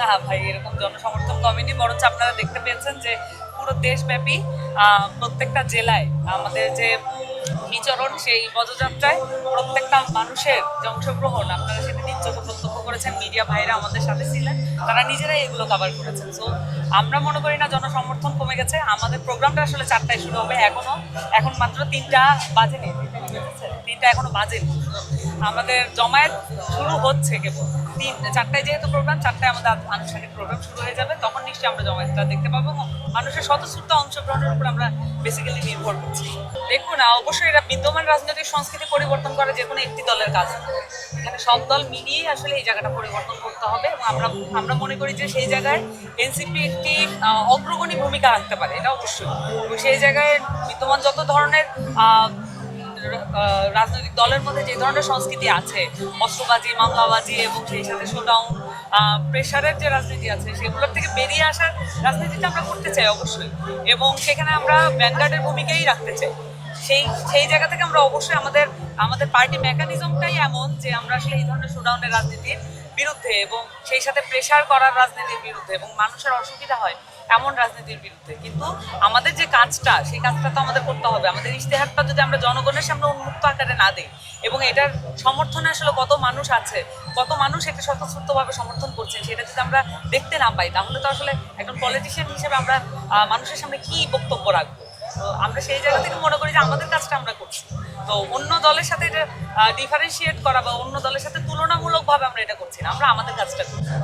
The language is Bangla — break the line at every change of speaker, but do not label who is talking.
না ভাই, এরকম জনসমর্থন কমেনি, বরঞ্চ আপনারা দেখতে পেয়েছেন যে পুরো দেশব্যাপী প্রত্যেকটা জেলায় আমাদের যে বিচরণ, সেই পদযাত্রায় প্রত্যেকটা মানুষের যে অংশগ্রহণ আপনারা সেটা নিশ্চয় প্রত্যক্ষ করেছেন। মিডিয়া ভাইরা আমাদের সাথে ছিলেন, তারা নিজেরাই এগুলো কভার করেছেন। সো আমরা মনে করি না জনসমর্থন কমে গেছে। আমাদের প্রোগ্রামটা আসলে 4টায় শুরু হবে, এখন মাত্র 3টা বাজেনি, 3টা এখনো বাজেনি। আমাদের জমায়েত শুরু হচ্ছে কেবল 4টায়, যেহেতু প্রোগ্রাম 4টায় আমাদের আনুষ্ঠানিক প্রোগ্রাম শুরু হয়ে যাবে, তখন নিশ্চয়ই আমরা জমায়েতটা দেখতে পাবো এবং মানুষের স্বতঃস্ফূর্ত অংশগ্রহণের উপর আমরা বেসিক্যালি নির্ভর করছি। দেখুন, অবশ্যই এটা বিদ্যমান রাজনৈতিক সংস্কৃতি পরিবর্তন করা যে কোনো একটি দলের কাজ। এখানে সব দল মিলিয়ে আসলে এই জায়গাটা পরিবর্তন করতে হবে এবং আমরা মনে করি যে সেই জায়গায় এনসিপি একটি অগ্রগণী ভূমিকা রাখতে পারে, এটা অবশ্যই। এবং সেই জায়গায় বিদ্যমান যত ধরনের রাজনৈতিক দলের মধ্যে যে ধরনের সংস্কৃতি আছে, অস্ত্রবাজি, মামলাবাজি এবং সেই সাথে শোডাউন, প্রেশারের যে রাজনীতি আছে, সেগুলোর থেকে বেরিয়ে আসার রাজনীতিটা আমরা করতে চাই অবশ্যই। এবং সেখানে আমরা ভ্যানগার্ডের ভূমিকাই রাখতে চাই। সেই জায়গা থেকে আমরা অবশ্যই আমাদের পার্টি মেকানিজমটাই এমন যে আমরা আসলে এই ধরনের শোডাউনের রাজনীতির বিরুদ্ধে এবং সেই সাথে প্রেশার করার রাজনীতির বিরুদ্ধে এবং মানুষের অসুবিধা হয় এমন রাজনীতির বিরুদ্ধে। কিন্তু আমাদের যে কাজটা, সেই কাজটা তো আমাদের করতে হবে। আমাদের ইশতেহারটা যদি আমরা জনগণের সামনে উন্মুক্ত আকারে না দিই এবং এটার সমর্থনে আসলে কত মানুষ আছে, কত মানুষ এটা স্বতঃস্ফূর্তভাবে সমর্থন করছেন, সেটা যদি আমরা দেখতে না পাই, তাহলে তো আসলে একজন পলিটিশিয়ান হিসেবে আমরা মানুষের সামনে কি বক্তব্য রাখবো? তো আমরা সেই জায়গা থেকে মনে করি যে আমাদের কাজটা আমরা করছি। তো অন্য দলের সাথে এটা ডিফারেন্সিয়েট করা বা অন্য দলের সাথে তুলনামূলকভাবে আমরা এটা করছি না, আমরা আমাদের কাজটা করছি।